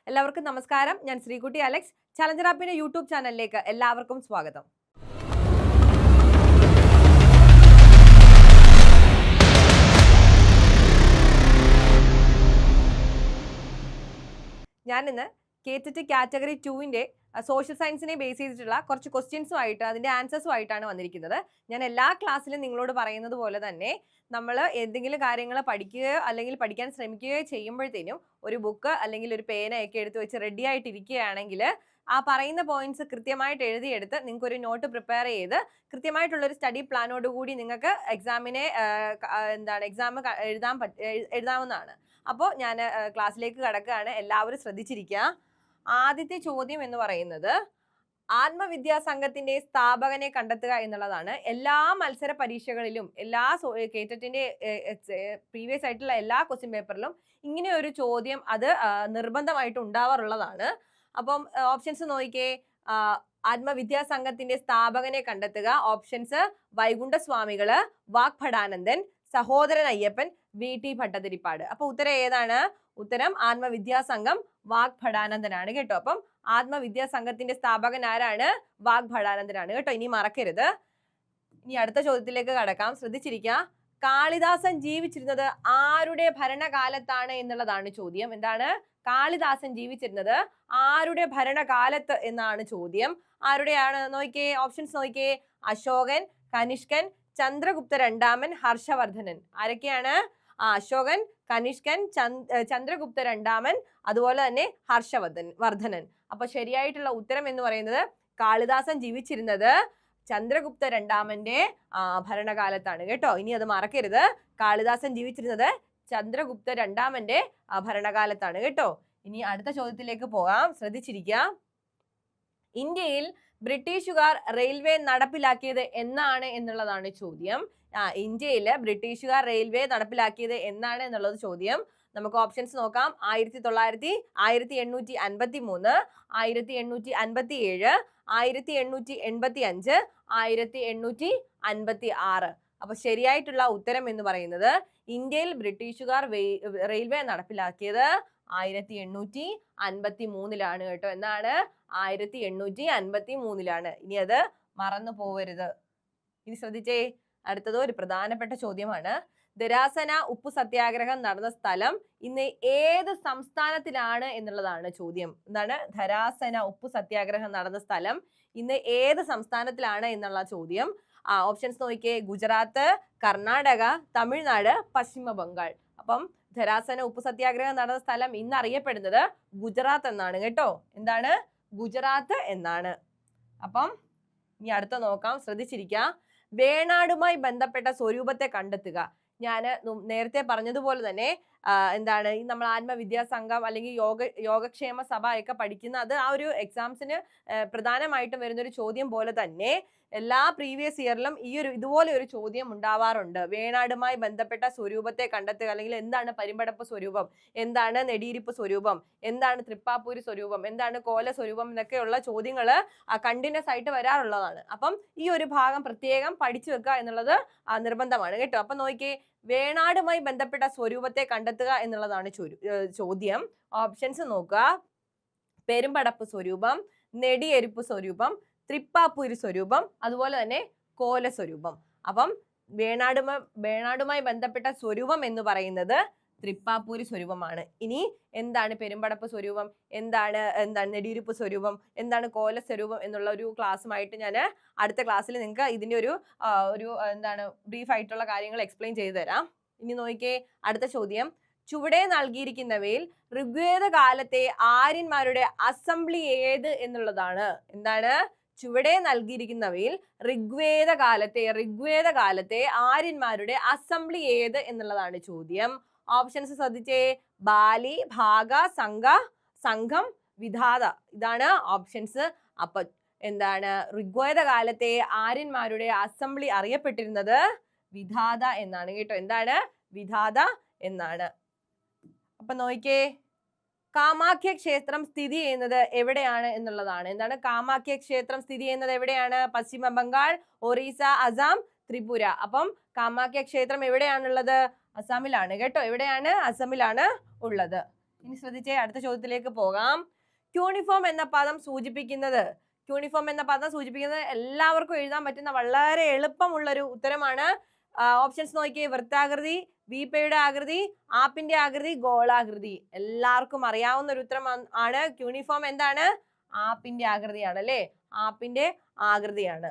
എല്ലാവർക്കും നമസ്കാരം. ഞാൻ ശ്രീകുട്ടി അലക്സ്. ചലഞ്ചർ ആപ്പിന്റെ യൂട്യൂബ് ചാനലിലേക്ക് എല്ലാവർക്കും സ്വാഗതം. ഞാനിന്ന് KTT കാറ്റഗറി 2ന്റെ സോഷ്യൽ സയൻസിനെ ബേസ് ചെയ്തിട്ടുള്ള കുറച്ച് ക്വസ്റ്റ്യൻസുമായിട്ട് അതിന്റെ ആൻസേഴ്സുമായിട്ടാണ് വന്നിരിക്കുന്നത്. ഞാൻ എല്ലാ ക്ലാസ്സിലും നിങ്ങളോട് പറയുന്നത് പോലെ തന്നെ നമ്മൾ എന്തെങ്കിലും കാര്യങ്ങൾ പഠിക്കുകയോ അല്ലെങ്കിൽ പഠിക്കാൻ ശ്രമിക്കുകയോ ചെയ്യുമ്പോഴത്തേനും ഒരു ബുക്ക് അല്ലെങ്കിൽ ഒരു പേനയൊക്കെ എടുത്ത് വെച്ച് റെഡി ആയിട്ടിരിക്കുകയാണെങ്കിൽ ആ പറയുന്ന പോയിന്റ്സ് കൃത്യമായിട്ട് എഴുതിയെടുത്ത് നിങ്ങൾക്ക് ഒരു നോട്ട് പ്രിപ്പയർ ചെയ്ത് കൃത്യമായിട്ടുള്ളൊരു സ്റ്റഡി പ്ലാനോട് കൂടി നിങ്ങൾക്ക് എക്സാം എഴുതാവുന്നതാണ്. അപ്പോൾ ഞാൻ ക്ലാസ്സിലേക്ക് കടക്കുകയാണ്. എല്ലാവരും ശ്രദ്ധിച്ചിരിക്കുക. ആദ്യത്തെ ചോദ്യം എന്ന് പറയുന്നത് ആത്മവിദ്യാ സംഘത്തിന്റെ സ്ഥാപകനെ കണ്ടെത്തുക എന്നുള്ളതാണ്. എല്ലാ മത്സര പരീക്ഷകളിലും എല്ലാ കേറ്ററ്റിന്റെ പ്രീവിയസ് ആയിട്ടുള്ള എല്ലാ ക്വസ്റ്റ്യൻ പേപ്പറിലും ഇങ്ങനെ ഒരു ചോദ്യം അത് നിർബന്ധമായിട്ട് ഉണ്ടാവാറുള്ളതാണ്. അപ്പം ഓപ്ഷൻസ് നോക്കിക്കേ. ആത്മവിദ്യാ സംഘത്തിന്റെ സ്ഥാപകനെ കണ്ടെത്തുക. Options: വൈകുണ്ഠസ്വാമികള്, Vagbhatananda, Sahodaran Ayyappan, VT Bhattathiripad. അപ്പൊ ഉത്തരം ഏതാണ്? ഉത്തരം ആത്മവിദ്യാ സംഘം വാഗ്ഭടാനന്ദനാണ് കേട്ടോ. അപ്പം ആത്മവിദ്യാ സംഘത്തിന്റെ സ്ഥാപകൻ ആരാണ്? വാഗ്ഭടാനന്ദനാണ് കേട്ടോ. ഇനി മറക്കരുത്. ഇനി അടുത്ത ചോദ്യത്തിലേക്ക് കടക്കാം. ശ്രദ്ധിച്ചിരിക്കുക. കാളിദാസൻ ജീവിച്ചിരുന്നത് ആരുടെ ഭരണകാലത്താണ് എന്നുള്ളതാണ് ചോദ്യം. എന്താണ്? കാളിദാസൻ ജീവിച്ചിരുന്നത് ആരുടെ ഭരണകാലത്ത് എന്നാണ് ചോദ്യം. ആരുടെയാണ് നോക്കിയേ. ഓപ്ഷൻസ് നോക്കിയേ. അശോകൻ, കനിഷ്കൻ, ചന്ദ്രഗുപ്ത രണ്ടാമൻ, ഹർഷവർദ്ധനൻ. ആരൊക്കെയാണ്? അശോകൻ, കനിഷ്കൻ, ചന്ദ്രഗുപ്ത രണ്ടാമൻ, അതുപോലെ തന്നെ ഹർഷവർദ്ധനൻ. അപ്പൊ ശരിയായിട്ടുള്ള ഉത്തരം എന്ന് പറയുന്നത് കാളിദാസൻ ജീവിച്ചിരുന്നത് ചന്ദ്രഗുപ്ത രണ്ടാമന്റെ ഭരണകാലത്താണ് കേട്ടോ. ഇനി അത് മറക്കരുത്. കാളിദാസൻ ജീവിച്ചിരുന്നത് ചന്ദ്രഗുപ്ത രണ്ടാമന്റെ ഭരണകാലത്താണ് കേട്ടോ. ഇനി അടുത്ത ചോദ്യത്തിലേക്ക് പോകാം. ശ്രദ്ധിച്ചിരിക്കുക. ഇന്ത്യയിൽ ബ്രിട്ടീഷുകാർ റെയിൽവേ നടപ്പിലാക്കിയത് എന്നാണ് എന്നുള്ളതാണ് ചോദ്യം. ഇന്ത്യയിൽ ബ്രിട്ടീഷുകാർ റെയിൽവേ നടപ്പിലാക്കിയത് എന്നാണ് എന്നുള്ളത് ചോദ്യം. നമുക്ക് ഓപ്ഷൻസ് നോക്കാം. 1853, 1853, 1857, 1885, 1856. അപ്പൊ ശരിയായിട്ടുള്ള ഉത്തരം എന്ന് പറയുന്നത് ഇന്ത്യയിൽ ബ്രിട്ടീഷുകാർ റെയിൽവേ നടപ്പിലാക്കിയത് 1853 കേട്ടോ. എന്നാണ്? 1853. ഇനി അത് മറന്നു പോവരുത്. ഇനി ശ്രദ്ധിച്ചേ. അടുത്തത് ഒരു പ്രധാനപ്പെട്ട ചോദ്യമാണ്. ധരാസന ഉപ്പു സത്യാഗ്രഹം നടന്ന സ്ഥലം ഇന്ന് ഏത് സംസ്ഥാനത്തിലാണ് എന്നുള്ളതാണ് ചോദ്യം. എന്താണ്? ധരാസന ഉപ്പു സത്യാഗ്രഹം നടന്ന സ്ഥലം ഇന്ന് ഏത് സംസ്ഥാനത്തിലാണ് എന്നുള്ള ചോദ്യം. ഓപ്ഷൻസ് നോക്കിയേ. ഗുജറാത്ത്, കർണാടക, തമിഴ്നാട്, പശ്ചിമ ബംഗാൾ. അപ്പം ധരാസന ഉപ്പു സത്യാഗ്രഹം നടന്ന സ്ഥലം ഇന്ന് അറിയപ്പെടുന്നത് ഗുജറാത്ത് എന്നാണ് കേട്ടോ. എന്താണ്? ഗുജറാത്ത് എന്നാണ്. അപ്പം ഇനി അടുത്ത നോക്കാം. ശ്രദ്ധിച്ചിരിക്കുക. വേണാടുമായി ബന്ധപ്പെട്ട സ്വരൂപത്തെ കണ്ടെത്തുക. ഞാൻ നേരത്തെ പറഞ്ഞതുപോലെ തന്നെ എന്താണ് ഈ നമ്മൾ ആത്മവിദ്യാ സംഘം അല്ലെങ്കിൽ യോഗക്ഷേമ സഭ ഒക്കെ പഠിക്കുന്ന അത് ആ ഒരു എക്സാംസിന് പ്രധാനമായിട്ടും വരുന്നൊരു ചോദ്യം പോലെ തന്നെ എല്ലാ പ്രീവിയസ് ഇയറിലും ഇതുപോലെ ഒരു ചോദ്യം ഉണ്ടാവാറുണ്ട്. വേണാടുമായി ബന്ധപ്പെട്ട സ്വരൂപത്തെ കണ്ടെത്തുക. അല്ലെങ്കിൽ എന്താണ് പരിമ്പടപ്പ് സ്വരൂപം, എന്താണ് നെടിയിരിപ്പ് സ്വരൂപം, എന്താണ് തൃപ്പാപ്പൂര് സ്വരൂപം, എന്താണ് കോല സ്വരൂപം എന്നൊക്കെയുള്ള ചോദ്യങ്ങൾ കണ്ടിന്യൂസ് ആയിട്ട് വരാറുള്ളതാണ്. അപ്പം ഈ ഒരു ഭാഗം പ്രത്യേകം പഠിച്ചു വെക്കുക എന്നുള്ളത് നിർബന്ധമാണ് കേട്ടോ. അപ്പൊ നോക്കിയേ. വേണാടുമായി ബന്ധപ്പെട്ട സ്വരൂപത്തെ കണ്ടെത്തുക എന്നുള്ളതാണ് ചോദ്യം. ഓപ്ഷൻസ് നോക്കുക. പെരുമ്പടപ്പ് സ്വരൂപം, നെടിയെരുപ്പ് സ്വരൂപം, തൃപ്പാപ്പൂര് സ്വരൂപം, അതുപോലെ തന്നെ കോല സ്വരൂപം. അപ്പം വേണാടുമായി ബന്ധപ്പെട്ട സ്വരൂപം എന്ന് പറയുന്നത് തൃപ്പാപ്പൂര് സ്വരൂപമാണ്. ഇനി എന്താണ് പെരുമ്പടപ്പ് സ്വരൂപം, എന്താണ് നെടിയിരുപ്പ് സ്വരൂപം, എന്താണ് കോല സ്വരൂപം എന്നുള്ള ഒരു ക്ലാസ്സുമായിട്ട് ഞാൻ അടുത്ത ക്ലാസ്സിൽ നിങ്ങൾക്ക് ഇതിന്റെ ഒരു ബ്രീഫ് ആയിട്ടുള്ള കാര്യങ്ങൾ എക്സ്പ്ലെയിൻ ചെയ്തു തരാം. ഇനി നോക്കിയേ. അടുത്ത ചോദ്യം. ചുവടെ നൽകിയിരിക്കുന്നവയിൽ ഋഗ്വേദ കാലത്തെ ആര്യന്മാരുടെ അസംബ്ലി ഏത് എന്നുള്ളതാണ്. എന്താണ്? ചുവടെ നൽകിയിരിക്കുന്നവയിൽ ഋഗ്വേദ കാലത്തെ ആര്യന്മാരുടെ അസംബ്ലി ഏത് എന്നുള്ളതാണ് ചോദ്യം. ഓപ്ഷൻസ് ശ്രദ്ധിച്ചേ. ബാലി, ഭാഗ, സംഘം, വിധാത. ഇതാണ് ഓപ്ഷൻസ്. അപ്പൊ എന്താണ്? ഋഗ്വേദ കാലത്തെ ആര്യന്മാരുടെ അസംബ്ലി അറിയപ്പെട്ടിരുന്നത് വിധാത എന്നാണ് കേട്ടോ. എന്താണ്? വിധാത എന്നാണ്. അപ്പൊ നോക്കിയേ. കാമാഖ്യ ക്ഷേത്രം സ്ഥിതി ചെയ്യുന്നത് എവിടെയാണ് എന്നുള്ളതാണ്. എന്താണ്? കാമാഖ്യ ക്ഷേത്രം സ്ഥിതി ചെയ്യുന്നത് എവിടെയാണ്? പശ്ചിമ ബംഗാൾ, ഒറീസ, അസം, ത്രിപുര. അപ്പം കാമാഖ്യ ക്ഷേത്രം എവിടെയാണുള്ളത്? അസമിലാണ് കേട്ടോ. എവിടെയാണ്? അസമിലാണ് ഉള്ളത്. ഇനി ശ്രദ്ധിച്ചേ, അടുത്ത ചോദ്യത്തിലേക്ക് പോകാം. ക്യൂണിഫോം എന്ന പദം സൂചിപ്പിക്കുന്നത് എല്ലാവർക്കും എഴുതാൻ പറ്റുന്ന വളരെ എളുപ്പമുള്ളൊരു ഉത്തരമാണ്. ഓപ്ഷൻസ് നോക്കിയേ. വൃത്താകൃതി, വീപ്പയുടെ ആകൃതി, ആപ്പിന്റെ ആകൃതി, ഗോളാകൃതി. എല്ലാവർക്കും അറിയാവുന്ന ഒരു ഉത്തരം ആണ്. ക്യൂണിഫോം എന്താണ്? ആപ്പിന്റെ ആകൃതിയാണ് അല്ലേ? ആപ്പിന്റെ ആകൃതിയാണ്.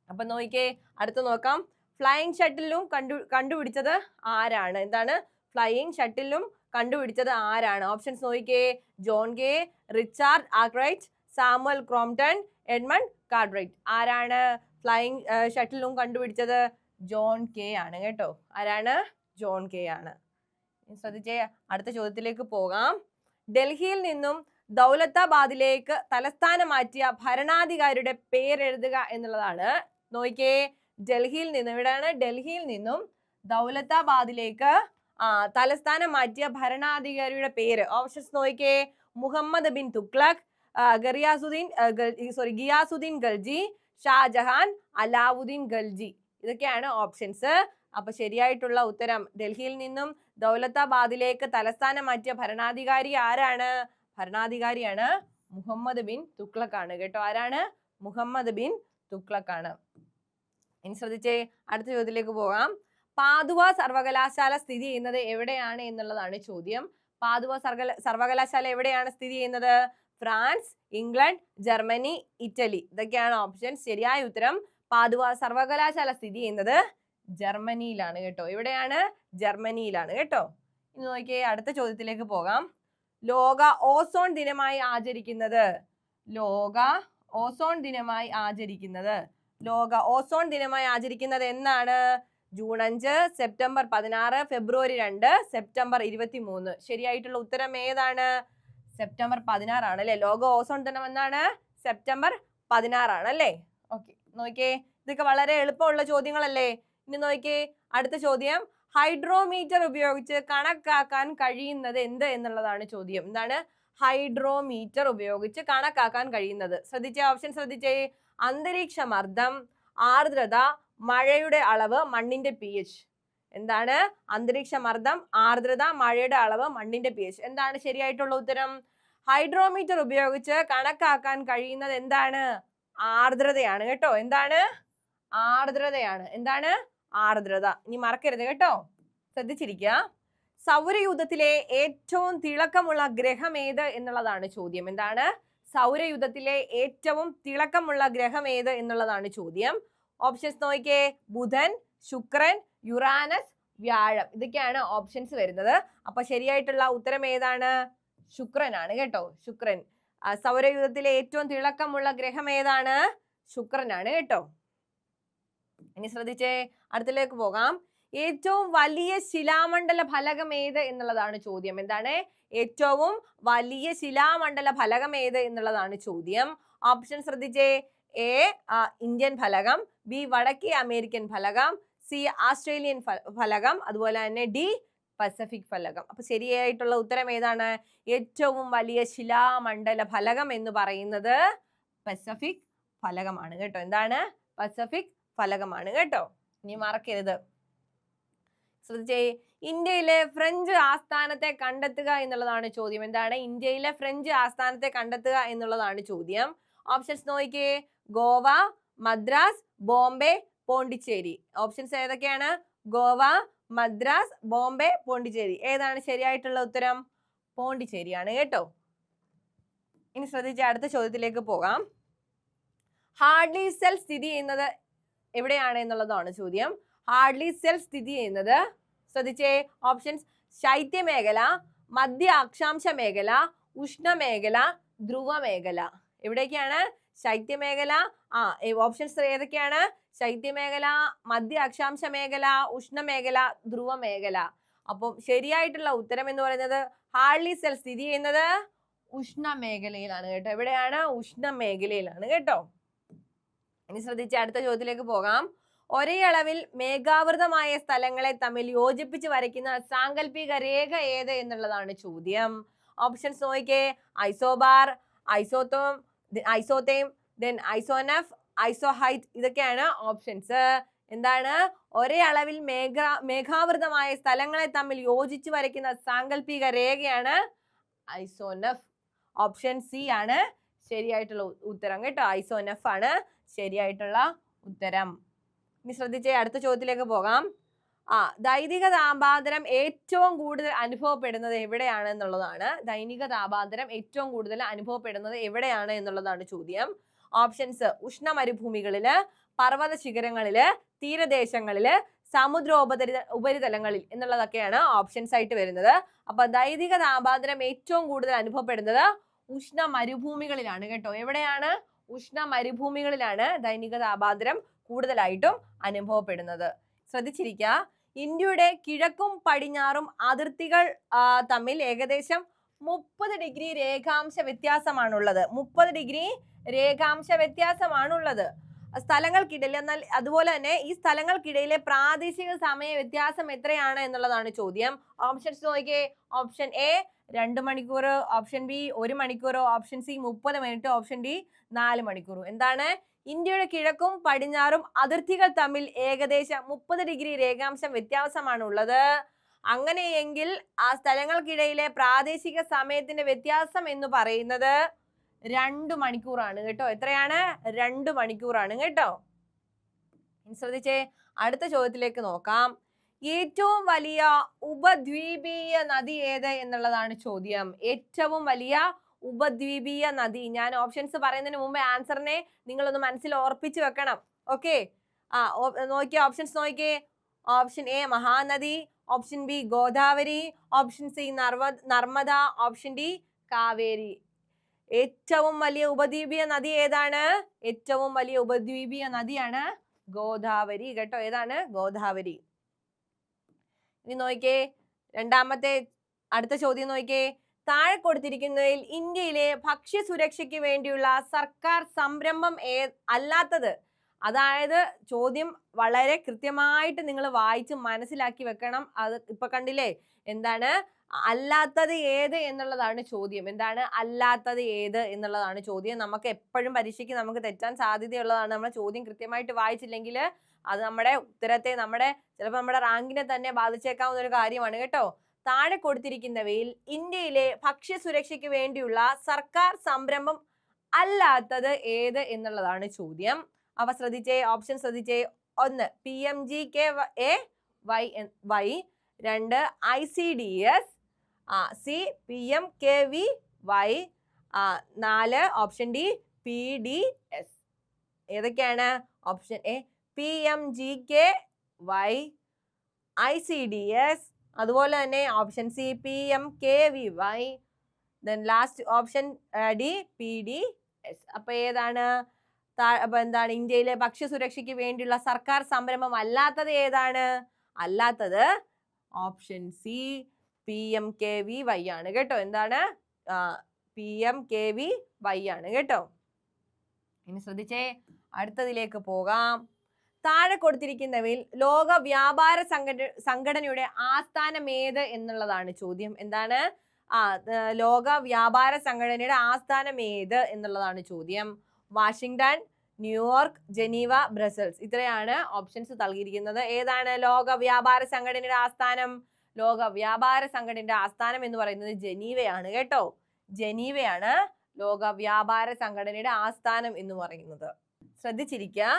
അപ്പൊ നോക്കിയേ, അടുത്ത് നോക്കാം. ഫ്ലൈയിങ് ഷട്ടിലും കണ്ടുപിടിച്ചത് ആരാണ്? എന്താണ്? ഫ്ലൈയിങ് ഷട്ടിലും കണ്ടുപിടിച്ചത് ആരാണ്? ഓപ്ഷൻസ് നോക്കിയേ. John Kay, Richard Arkwright, Samuel Crompton, Edmund Cartwright. ആരാണ് ഫ്ലൈയിങ് ഷട്ടിലും കണ്ടുപിടിച്ചത്? ജോൺ കെ ആണ് കേട്ടോ. ആരാണ്? ജോൺ കെ ആണ്. ശ്രദ്ധിച്ചേ, അടുത്ത ചോദ്യത്തിലേക്ക് പോകാം. ഡൽഹിയിൽ നിന്നും ദൗലത്താബാദിലേക്ക് തലസ്ഥാനം മാറ്റിയ ഭരണാധികാരിയുടെ പേരെഴുതുക എന്നുള്ളതാണ്. നോക്കിയേ, ഡൽഹിയിൽ നിന്നും, ഇവിടെയാണ്, ഡൽഹിയിൽ നിന്നും ദൗലത്താബാദിലേക്ക് തലസ്ഥാനം മാറ്റിയ ഭരണാധികാരിയുടെ പേര്. ഓപ്ഷൻസ് നോക്കിയേ. മുഹമ്മദ് ബിൻ തുഗ്ലക്, ഗിയാസുദ്ദീൻ ഖൽജി, ഷാജഹാൻ, അലാവുദ്ദീൻ ഖൽജി. ഇതൊക്കെയാണ് ഓപ്ഷൻസ്. അപ്പൊ ശരിയായിട്ടുള്ള ഉത്തരം, ഡൽഹിയിൽ നിന്നും ദൗലത്താബാദിലേക്ക് തലസ്ഥാനം മാറ്റിയ ഭരണാധികാരി ആരാണ്? ഭരണാധികാരിയാണ് മുഹമ്മദ് ബിൻ തുഗ്ലക് ആണ് കേട്ടോ. ആരാണ്? മുഹമ്മദ് ബിൻ തുഗ്ലക് ആണ്. ഇനി ശ്രദ്ധിച്ചേ, അടുത്ത ചോദ്യത്തിലേക്ക് പോകാം. പാദുവ സർവകലാശാല സ്ഥിതി ചെയ്യുന്നത് എവിടെയാണ് എന്നുള്ളതാണ് ചോദ്യം. പാദുവ സർവകലാശാല എവിടെയാണ് സ്ഥിതി ചെയ്യുന്നത്? France, England, Germany, Italy. ഇതൊക്കെയാണ് ഓപ്ഷൻസ്. ശരിയായ ഉത്തരം, പാദുവ സർവകലാശാല സ്ഥിതി ചെയ്യുന്നത് ജർമ്മനിയിലാണ് കേട്ടോ. എവിടെയാണ്? ജർമ്മനിയിലാണ് കേട്ടോ. ഇനി നോക്കിയേ, അടുത്ത ചോദ്യത്തിലേക്ക് പോകാം. ലോക ഓസോൺ ദിനമായി ആചരിക്കുന്നത് എന്നാണ്? ജൂൺ 5, സെപ്റ്റംബർ 16, ഫെബ്രുവരി 2, സെപ്റ്റംബർ 23. ശരിയായിട്ടുള്ള ഉത്തരം ഏതാണ്? സെപ്റ്റംബർ 16 ആണ് അല്ലെ? ലോക ഓസോൺ ദിനം എന്നാണ്? സെപ്റ്റംബർ 16 ആണ് അല്ലേ? ഓക്കെ, നോക്കിയേ, ഇതൊക്കെ വളരെ എളുപ്പമുള്ള ചോദ്യങ്ങളല്ലേ? ഇനി നോക്കിയേ, അടുത്ത ചോദ്യം. ഹൈഡ്രോമീറ്റർ ഉപയോഗിച്ച് കണക്കാക്കാൻ കഴിയുന്നത് എന്ത് എന്നുള്ളതാണ് ചോദ്യം. എന്താണ് ഹൈഡ്രോമീറ്റർ ഉപയോഗിച്ച് കണക്കാക്കാൻ കഴിയുന്നത്? ശ്രദ്ധിച്ചേ, ഓപ്ഷൻ ശ്രദ്ധിച്ചേ. അന്തരീക്ഷ മർദ്ദം, ആർദ്രത, മഴയുടെ അളവ്, മണ്ണിന്റെ pH. എന്താണ്? അന്തരീക്ഷ മർദ്ദം, ആർദ്രത, മഴയുടെ അളവ്, മണ്ണിന്റെ pH. എന്താണ് ശരിയായിട്ടുള്ള ഉത്തരം? ഹൈഡ്രോമീറ്റർ ഉപയോഗിച്ച് കണക്കാക്കാൻ കഴിയുന്നത് എന്താണ്? ആർദ്രതയാണ് കേട്ടോ. എന്താണ്? ആർദ്രതയാണ്. എന്താണ്? ആർദ്രത. ഇനി മറക്കരുത് കേട്ടോ, ശ്രദ്ധിച്ചിരിക്കുക. സൗരയൂഥത്തിലെ ഏറ്റവും തിളക്കമുള്ള ഗ്രഹം ഏത് എന്നുള്ളതാണ് ചോദ്യം. എന്താണ്? സൗരയൂഥത്തിലെ ഏറ്റവും തിളക്കമുള്ള ഗ്രഹം ഏത് എന്നുള്ളതാണ് ചോദ്യം. ഓപ്ഷൻസ് നോക്കിയേ. ബുധൻ, ശുക്രൻ, യുറാനസ്, വ്യാഴം. ഇതൊക്കെയാണ് ഓപ്ഷൻസ് വരുന്നത്. അപ്പൊ ശരിയായിട്ടുള്ള ഉത്തരം ഏതാണ്? ശുക്രനാണ് കേട്ടോ. ശുക്രൻ. സൗരയൂഥത്തിലെ ഏറ്റവും തിളക്കമുള്ള ഗ്രഹം ഏതാണ്? ശുക്രനാണ് കേട്ടോ. ഇനി ശ്രദ്ധിച്ചേ, അടുത്തിലേക്ക് പോകാം. ഏറ്റവും വലിയ ശിലാമണ്ഡല ഫലകം ഏത് എന്നുള്ളതാണ് ചോദ്യം. എന്താണ്? ഏറ്റവും വലിയ ശിലാമണ്ഡല ഫലകം ഏത് എന്നുള്ളതാണ് ചോദ്യം. ഓപ്ഷൻ ശ്രദ്ധിച്ചേ. എ ഇന്ത്യൻ ഫലകം, ബി വടക്കേ അമേരിക്കൻ ഫലകം, സി ആസ്ട്രേലിയൻ ഫലകം, അതുപോലെ തന്നെ ഡി പസഫിക് ഫലകം. അപ്പൊ ശരിയായിട്ടുള്ള ഉത്തരം ഏതാണ്? ഏറ്റവും വലിയ ശിലാമണ്ഡല ഫലകം എന്ന് പറയുന്നത് പസഫിക് ഫലകമാണ് കേട്ടോ. എന്താണ്? പസഫിക് ഫലകമാണ് കേട്ടോ. ഇനി മറക്കരുത്. ശ്രദ്ധിച്ചേ, ഇന്ത്യയിലെ ഫ്രഞ്ച് ആസ്ഥാനത്തെ കണ്ടെത്തുക എന്നുള്ളതാണ് ചോദ്യം. എന്താണ്? ഇന്ത്യയിലെ ഫ്രഞ്ച് ആസ്ഥാനത്തെ കണ്ടെത്തുക എന്നുള്ളതാണ് ചോദ്യം. ഓപ്ഷൻസ് നോക്കിയേ. ഗോവ, മദ്രാസ്, ബോംബെ, പോണ്ടിച്ചേരി. ഓപ്ഷൻസ് ഏതൊക്കെയാണ്? ഗോവ, മദ്രാസ്, ബോംബെ, പോണ്ടിച്ചേരി. ഏതാണ് ശരിയായിട്ടുള്ള ഉത്തരം? പോണ്ടിച്ചേരിയാണ് കേട്ടോ. ഇനി ശ്രദ്ധിച്ച് അടുത്ത ചോദ്യത്തിലേക്ക് പോകാം. ഹാർഡ്ലി സെൽ സ്ഥിതി ചെയ്യുന്നത് എവിടെയാണ് എന്നുള്ളതാണ് ചോദ്യം. ഹാർഡ്ലി സെൽ സ്ഥിതി ചെയ്യുന്നത്, ശ്രദ്ധിച്ചേ, ഓപ്ഷൻസ്: ശൈത്യമേഖല, മധ്യ അക്ഷാംശ മേഖല, ഉഷ്ണമേഖല, ധ്രുവമേഖല. എവിടേക്കാണ്? ശൈത്യമേഖല. ഓപ്ഷൻസ് ഏതൊക്കെയാണ്? ശൈത്യമേഖല, മധ്യ അക്ഷാംശ മേഖല, ഉഷ്ണമേഖല, ധ്രുവമേഖല. അപ്പം ശരിയായിട്ടുള്ള ഉത്തരം എന്ന് പറയുന്നത് ഹാർഡ്ലി സെൽ സ്ഥിതി ചെയ്യുന്നത് ഉഷ്ണമേഖലയിലാണ് കേട്ടോ. എവിടെയാണ്? ഉഷ്ണമേഖലയിലാണ് കേട്ടോ. ഇനി ശ്രദ്ധിച്ച് അടുത്ത ചോദ്യത്തിലേക്ക് പോകാം. ഒരേ അളവിൽ മേഘാവൃതമായ സ്ഥലങ്ങളെ തമ്മിൽ യോജിപ്പിച്ച് വരയ്ക്കുന്ന സാങ്കല്പിക രേഖ ഏത് എന്നുള്ളതാണ് ചോദ്യം. ഓപ്ഷൻസ് നോക്കിയേ. Isobar, isotherm, isoneph, isohyet. ഇതൊക്കെയാണ് ഓപ്ഷൻസ്. എന്താണ്? ഒരേ അളവിൽ മേഘാവൃതമായ സ്ഥലങ്ങളെ തമ്മിൽ യോജിച്ച് വരയ്ക്കുന്ന സാങ്കല്പിക രേഖയാണ് ഐസോനഫ്. ഓപ്ഷൻ സി ആണ് ശരിയായിട്ടുള്ള ഉത്തരം കേട്ടോ. ഐസോനഫ് ആണ് ശരിയായിട്ടുള്ള ഉത്തരം. ഇനി ശ്രദ്ധിച്ചേ, അടുത്ത ചോദ്യത്തിലേക്ക് പോകാം. ദൈനിക താപാന്തരം ഏറ്റവും കൂടുതൽ അനുഭവപ്പെടുന്നത് എവിടെയാണ് എന്നുള്ളതാണ്. ദൈനിക താപാന്തരം ഏറ്റവും കൂടുതൽ അനുഭവപ്പെടുന്നത് എവിടെയാണ് എന്നുള്ളതാണ് ചോദ്യം. ഓപ്ഷൻസ്: ഉഷ്ണ മരുഭൂമികളില്, പർവ്വത ശിഖരങ്ങളില്, തീരദേശങ്ങളില്, ഉപരിതലങ്ങളിൽ എന്നുള്ളതൊക്കെയാണ് ഓപ്ഷൻസ് ആയിട്ട് വരുന്നത്. അപ്പൊ ദൈനിക താപാന്തരം ഏറ്റവും കൂടുതൽ അനുഭവപ്പെടുന്നത് ഉഷ്ണ മരുഭൂമികളിലാണ് കേട്ടോ. എവിടെയാണ്? ഉഷ്ണ മരുഭൂമികളിലാണ് ദൈനിക താപാന്തരം കൂടുതലായിട്ടും അനുഭവപ്പെടുന്നത്. ശ്രദ്ധിച്ചിരിക്കുക. ഇന്ത്യയുടെ കിഴക്കും പടിഞ്ഞാറും അതിർത്തികൾ തമ്മിൽ ഏകദേശം 30 ഡിഗ്രി രേഖാംശ വ്യത്യാസമാണുള്ളത്. 30 ഡിഗ്രി രേഖാംശ വ്യത്യാസമാണുള്ളത് സ്ഥലങ്ങൾക്കിടയിൽ. എന്നാൽ അതുപോലെ തന്നെ ഈ സ്ഥലങ്ങൾക്കിടയിലെ പ്രാദേശിക സമയ വ്യത്യാസം എത്രയാണ് എന്നുള്ളതാണ് ചോദ്യം. ഓപ്ഷൻസ് നോക്കിയേ. ഓപ്ഷൻ എ 2 മണിക്കൂർ, ഓപ്ഷൻ ബി 1 മണിക്കൂർ, option C 30 minute, option D 4 മണിക്കൂർ. എന്താണ്? ഇന്ത്യയുടെ കിഴക്കും പടിഞ്ഞാറും അതിർത്തികൾ തമ്മിൽ ഏകദേശം 30 ഡിഗ്രി രേഖാംശം വ്യത്യാസമാണുള്ളത്. അങ്ങനെയെങ്കിൽ ആ സ്ഥലങ്ങൾക്കിടയിലെ പ്രാദേശിക സമയത്തിന്റെ വ്യത്യാസം എന്ന് പറയുന്നത് 2 മണിക്കൂറാണ് കേട്ടോ. എത്രയാണ്? 2 മണിക്കൂറാണ് കേട്ടോ. ശ്രദ്ധിച്ചേ, അടുത്ത ചോദ്യത്തിലേക്ക് നോക്കാം. ഏറ്റവും വലിയ ഉപദ്വീപീയ നദി ഏത് എന്നുള്ളതാണ് ചോദ്യം. ഏറ്റവും വലിയ ഉപദ്വീപീയ നദി. ഞാൻ ഓപ്ഷൻസ് പറയുന്നതിന് മുമ്പ് ആൻസറിനെ നിങ്ങളൊന്ന് മനസ്സിൽ ഓർപ്പിച്ച് വെക്കണം. ഓക്കെ, നോക്കിയേ, ഓപ്ഷൻസ് നോക്കിയേ. Option A Mahanadi, option B Godavari, option C Narmada, option D Kaveri. ഏറ്റവും വലിയ ഉപദ്വീപീയ നദി ഏതാണ്? ഏറ്റവും വലിയ ഉപദ്വീപീയ നദിയാണ് ഗോദാവരി കേട്ടോ. ഏതാണ്? ഗോദാവരി. ഇനി നോക്കിയേ, അടുത്ത ചോദ്യം നോക്കിയേ. താഴെ കൊടുത്തിരിക്കുന്നതിൽ ഇന്ത്യയിലെ ഭക്ഷ്യ സുരക്ഷയ്ക്ക് വേണ്ടിയുള്ള സർക്കാർ സംരംഭം അല്ലാത്തത്. അതായത് ചോദ്യം വളരെ കൃത്യമായിട്ട് നിങ്ങൾ വായിച്ച് മനസ്സിലാക്കി വെക്കണം. അത് ഇപ്പൊ കണ്ടില്ലേ, എന്താണ് അല്ലാത്തത് ഏത് എന്നുള്ളതാണ് ചോദ്യം. എന്താണ് അല്ലാത്തത് ഏത് എന്നുള്ളതാണ് ചോദ്യം. നമുക്ക് എപ്പോഴും പരീക്ഷയ്ക്ക് നമുക്ക് തെറ്റാൻ സാധ്യതയുള്ളതാണ്. നമ്മൾ ചോദ്യം കൃത്യമായിട്ട് വായിച്ചില്ലെങ്കിൽ അത് നമ്മുടെ ഉത്തരത്തെ, ചിലപ്പോൾ നമ്മുടെ റാങ്കിനെ തന്നെ ബാധിച്ചേക്കാവുന്ന ഒരു കാര്യമാണ് കേട്ടോ. താഴെ കൊടുത്തിരിക്കുന്നവയിൽ ഇന്ത്യയിലെ ഭക്ഷ്യസുരക്ഷയ്ക്ക് വേണ്ടിയുള്ള സർക്കാർ സംരംഭം അല്ലാത്തത് ഏത് എന്നുള്ളതാണ് ചോദ്യം. അവ ശ്രദ്ധിച്ചേ, ഓപ്ഷൻ ശ്രദ്ധിച്ചേ. 1 PMGKY, 2 ICDS, C PMKVY, 4 option D PDS. ഏതൊക്കെയാണ്? ഓപ്ഷൻ എ PMGKY, ICDS, അതുപോലെ തന്നെ option C PMKVY, then last option D PDS. അപ്പൊ ഏതാണ്? അപ്പൊ എന്താണ് ഇന്ത്യയിലെ ഭക്ഷ്യസുരക്ഷയ്ക്ക് വേണ്ടിയുള്ള സർക്കാർ സംരംഭം അല്ലാത്തത് ഏതാണ്? അല്ലാത്തത് ഓപ്ഷൻ സി PMKVY ആണ് കേട്ടോ. എന്താണ്? PMKVY ആണ് കേട്ടോ. ഇനി ശ്രദ്ധിച്ചേ, അടുത്തതിലേക്ക് പോകാം. താഴെ കൊടുത്തിരിക്കുന്നവയിൽ ലോക വ്യാപാര സംഘടനയുടെ ആസ്ഥാനം ഏത് എന്നുള്ളതാണ് ചോദ്യം. എന്താണ്? ലോക വ്യാപാര സംഘടനയുടെ ആസ്ഥാനം ഏത് എന്നുള്ളതാണ് ചോദ്യം. Washington, New York, Geneva, Brussels. ഇത്രയാണ് ഓപ്ഷൻസ് നൽകിയിരിക്കുന്നത്. ഏതാണ് ലോക വ്യാപാര സംഘടനയുടെ ആസ്ഥാനം? ലോക വ്യാപാര സംഘടനയുടെ ആസ്ഥാനം എന്ന് പറയുന്നത് ജനീവയാണ് കേട്ടോ. ജനീവയാണ് ലോക വ്യാപാര സംഘടനയുടെ ആസ്ഥാനം എന്ന് പറയുന്നത്. ശ്രദ്ധിച്ചിരിക്കുക.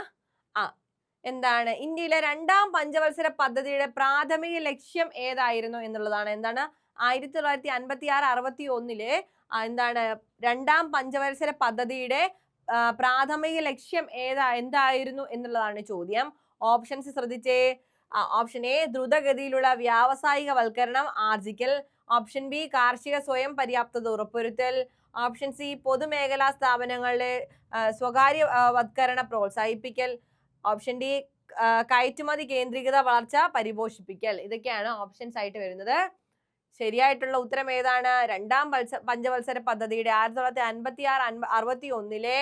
എന്താണ് ഇന്ത്യയിലെ 2ാം പഞ്ചവത്സര പദ്ധതിയുടെ പ്രാഥമിക ലക്ഷ്യം ഏതായിരുന്നു എന്നുള്ളതാണ്. എന്താണ്? 1956-61 എന്താണ് 2ാം പഞ്ചവത്സര പദ്ധതിയുടെ പ്രാഥമിക ലക്ഷ്യം എന്തായിരുന്നു എന്നുള്ളതാണ് ചോദ്യം. ഓപ്ഷൻസ് ശ്രദ്ധിച്ചേ. ഓപ്ഷൻ എ ദ്രുതഗതിയിലുള്ള വ്യാവസായികവൽക്കരണം ആർജിക്കൽ, ഓപ്ഷൻ ബി കാർഷിക സ്വയം പര്യാപ്തത ഉറപ്പുവരുത്തൽ, ഓപ്ഷൻ സി പൊതുമേഖലാ സ്ഥാപനങ്ങളുടെ സ്വകാര്യവത്കരണ പ്രോത്സാഹിപ്പിക്കൽ, ഓപ്ഷൻ ഡി കയറ്റുമതി കേന്ദ്രീകൃത വളർച്ച പരിപോഷിപ്പിക്കൽ. ഇതൊക്കെയാണ് ഓപ്ഷൻസ് ആയിട്ട് വരുന്നത്. ശരിയായിട്ടുള്ള ഉത്തരം ഏതാണ്? 2ാം പഞ്ചവത്സര പദ്ധതിയുടെ 1956-61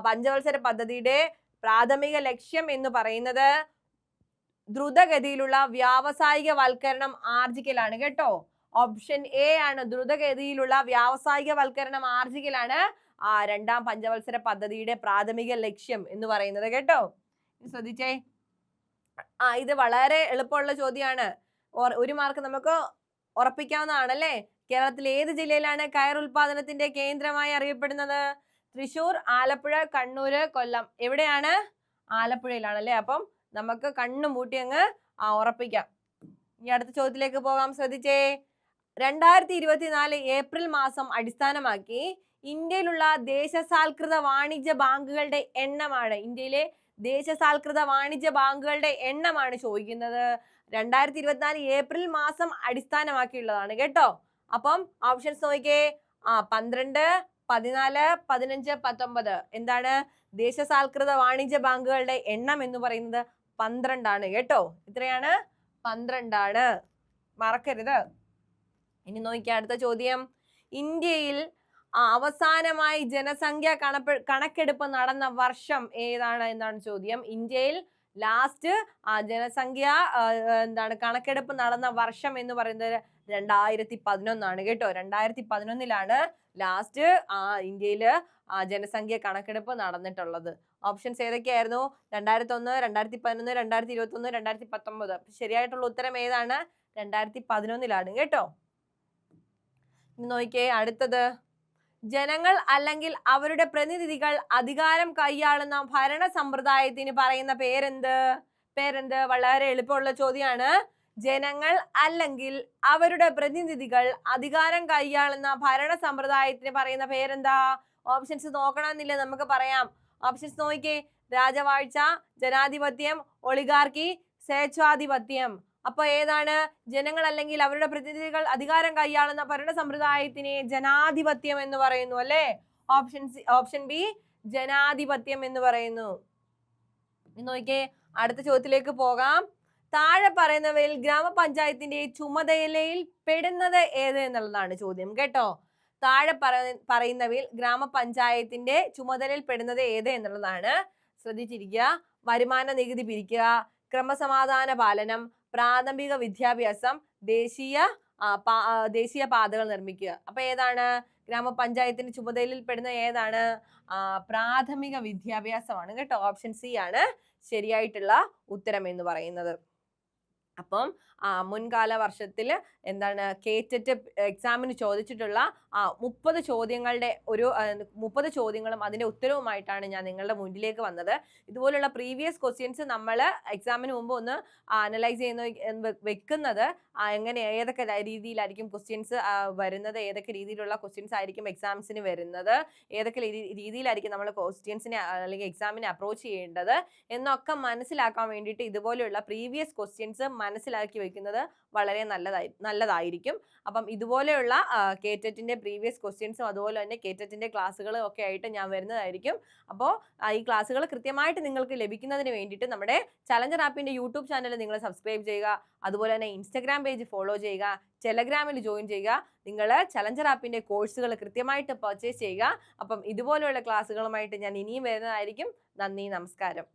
പഞ്ചവത്സര പദ്ധതിയുടെ പ്രാഥമിക ലക്ഷ്യം എന്ന് പറയുന്നത് ദ്രുതഗതിയിലുള്ള വ്യാവസായികവൽക്കരണം ആർജിക്കലാണ് കേട്ടോ. ഓപ്ഷൻ എ ആണ് ദ്രുതഗതിയിലുള്ള വ്യാവസായികവൽക്കരണം ആർജിക്കലാണ് 2ാം പഞ്ചവത്സര പദ്ധതിയുടെ പ്രാഥമിക ലക്ഷ്യം എന്ന് പറയുന്നത് കേട്ടോ. ശ്രദ്ധിച്ചേ, ഇത് വളരെ എളുപ്പമുള്ള ചോദ്യമാണ്. 1 മാർക്ക് നമുക്ക് ഉറപ്പിക്കാവുന്നതാണ് അല്ലേ? കേരളത്തിൽ ഏത് ജില്ലയിലാണ് കയർ ഉൽപാദനത്തിന്റെ കേന്ദ്രമായി അറിയപ്പെടുന്നത്? തൃശൂർ, ആലപ്പുഴ, കണ്ണൂര്, കൊല്ലം. എവിടെയാണ്? ആലപ്പുഴയിലാണ് അല്ലേ? അപ്പം നമുക്ക് കണ്ണും പൂട്ടി അങ്ങ് ഉറപ്പിക്കാം. ഇനി അടുത്ത ചോദ്യത്തിലേക്ക് പോകാം. ശ്രദ്ധിച്ചേ. 2024 ഏപ്രിൽ മാസം അടിസ്ഥാനമാക്കി ഇന്ത്യയിലുള്ള ദേശസാൽകൃത വാണിജ്യ ബാങ്കുകളുടെ എണ്ണമാണ്. ഇന്ത്യയിലെ ദേശസാൽകൃത വാണിജ്യ ബാങ്കുകളുടെ എണ്ണമാണ് ചോദിക്കുന്നത്. 2024 ഏപ്രിൽ മാസം അടിസ്ഥാനമാക്കിയുള്ളതാണ് കേട്ടോ. അപ്പം ഓപ്ഷൻസ് നോക്കിയേ. 12, 14, 15, 19. എന്താണ്? ദേശസാൽകൃത വാണിജ്യ ബാങ്കുകളുടെ എണ്ണം എന്ന് പറയുന്നത് 12 ആണ് കേട്ടോ. എത്രയാണ്? 12 ആണ്. മറക്കരുത്. ഇനി നോക്കിയാ അടുത്ത ചോദ്യം. ഇന്ത്യയിൽ അവസാനമായി ജനസംഖ്യ കണക്കെടുപ്പ് നടന്ന വർഷം ഏതാണ് എന്നാണ് ചോദ്യം. ഇന്ത്യയിൽ ലാസ്റ്റ് ജനസംഖ്യ കണക്കെടുപ്പ് നടന്ന വർഷം എന്ന് പറയുന്നത് 2011 ആണ് കേട്ടോ. 2011 ലാസ്റ്റ് ഇന്ത്യയില് ജനസംഖ്യ കണക്കെടുപ്പ് നടന്നിട്ടുള്ളത്. ഓപ്ഷൻസ് ഏതൊക്കെയായിരുന്നു? 2001, 2011, 2021, 2019. ശരിയായിട്ടുള്ള ഉത്തരം ഏതാണ്? 2011 കേട്ടോ. നോക്കിയേ അടുത്തത്. ജനങ്ങൾ അല്ലെങ്കിൽ അവരുടെ പ്രതിനിധികൾ അധികാരം കൈയാളുന്ന ഭരണ സമ്പ്രദായത്തിന് പറയുന്ന പേരെന്ത്? വളരെ എളുപ്പമുള്ള ചോദ്യമാണ്. ജനങ്ങൾ അല്ലെങ്കിൽ അവരുടെ പ്രതിനിധികൾ അധികാരം കൈയാളുന്ന ഭരണ സമ്പ്രദായത്തിന് പറയുന്ന പേരെന്താ? ഓപ്ഷൻസ് നോക്കണമെന്നില്ല, നമുക്ക് പറയാം. ഓപ്ഷൻസ് നോക്കിയേ. രാജവാഴ്ച, ജനാധിപത്യം, ഒളിഗാർക്കി, സ്വേച്ഛാധിപത്യം. അപ്പൊ ഏതാണ്? ജനങ്ങൾ അല്ലെങ്കിൽ അവരുടെ പ്രതിനിധികൾ അധികാരം കൈയാളുന്ന ഭരണ സമ്പ്രദായത്തിനെ ജനാധിപത്യം എന്ന് പറയുന്നു അല്ലേ? ഓപ്ഷൻ ബി ജനാധിപത്യം എന്ന് പറയുന്നു. നോക്കിയേ അടുത്ത ചോദ്യത്തിലേക്ക് പോകാം. താഴെ പറയുന്നവയിൽ ഗ്രാമപഞ്ചായത്തിന്റെ ചുമതലയിൽ പെടുന്നത് ഏത് എന്നുള്ളതാണ് ചോദ്യം കേട്ടോ. താഴെ പറയുന്നവയിൽ ഗ്രാമപഞ്ചായത്തിന്റെ ചുമതലയിൽ പെടുന്നത് ഏത് എന്നുള്ളതാണ്. ശ്രദ്ധിച്ചിരിക്കുക. വരുമാന നികുതി പിരിക്കുക, ക്രമസമാധാന പാലനം, പ്രാഥമിക വിദ്യാഭ്യാസം, ദേശീയ പാതകൾ നിർമ്മിക്കുക. അപ്പൊ ഏതാണ്? ഗ്രാമപഞ്ചായത്തിന്റെ ചുമതലയിൽ പെടുന്ന ഏതാണ്? പ്രാഥമിക വിദ്യാഭ്യാസമാണ് കേട്ടോ. ഓപ്ഷൻ സി ആണ് ശരിയായിട്ടുള്ള ഉത്തരം എന്ന് പറയുന്നത്. അപ്പം മുൻകാല വർഷത്തിൽ കേറ്ററ്റ് എക്സാമിന് ചോദിച്ചിട്ടുള്ള 30 ചോദ്യങ്ങളുടെ 30 ചോദ്യങ്ങളും അതിന്റെ ഉത്തരവുമായിട്ടാണ് ഞാൻ നിങ്ങളുടെ മുന്നിലേക്ക് വന്നത്. ഇതുപോലുള്ള പ്രീവിയസ് ക്വസ്റ്റ്യൻസ് നമ്മൾ എക്സാമിന് മുമ്പ് ഒന്ന് അനലൈസ് വെക്കുന്നത് ഏതൊക്കെ രീതിയിലായിരിക്കും ക്വസ്റ്റ്യൻസ് വരുന്നത്, ഏതൊക്കെ രീതിയിലുള്ള ക്വസ്റ്റ്യൻസ് ആയിരിക്കും എക്സാംസിന് വരുന്നത്, ഏതൊക്കെ രീതിയിലായിരിക്കും നമ്മൾ ക്വസ്റ്റ്യൻസിനെ അല്ലെങ്കിൽ എക്സാമിനെ അപ്രോച്ച് ചെയ്യേണ്ടത് എന്നൊക്കെ മനസ്സിലാക്കാൻ വേണ്ടിയിട്ട് ഇതുപോലെയുള്ള പ്രീവിയസ് ക്വസ്റ്റ്യൻസ് മനസ്സിലാക്കി വെക്കുന്നത് വളരെ നല്ലതായിരിക്കും. അപ്പം ഇതുപോലെയുള്ള കേറ്ററ്റിന്റെ പ്രീവിയസ് ക്വസ്റ്റ്യൻസും അതുപോലെ തന്നെ കേറ്ററ്റിന്റെ ക്ലാസ്സുകളും ഒക്കെ ആയിട്ട് ഞാൻ വരുന്നതായിരിക്കും. അപ്പോൾ ഈ ക്ലാസ്സുകൾ കൃത്യമായിട്ട് നിങ്ങൾക്ക് ലഭിക്കുന്നതിന് വേണ്ടിയിട്ട് നമ്മുടെ ചലഞ്ചർ ആപ്പിന്റെ യൂട്യൂബ് ചാനൽ നിങ്ങൾ സബ്സ്ക്രൈബ് ചെയ്യുക. അതുപോലെ തന്നെ ഇൻസ്റ്റഗ്രാം പേജ് ഫോളോ ചെയ്യുക, ടെലഗ്രാമിൽ ജോയിൻ ചെയ്യുക. നിങ്ങൾ ചലഞ്ചർ ആപ്പിന്റെ കോഴ്സുകൾ കൃത്യമായിട്ട് പർച്ചേസ് ചെയ്യുക. അപ്പം ഇതുപോലെയുള്ള ക്ലാസ്സുകളുമായിട്ട് ഞാൻ ഇനിയും വരുന്നതായിരിക്കും. നന്ദി, നമസ്കാരം.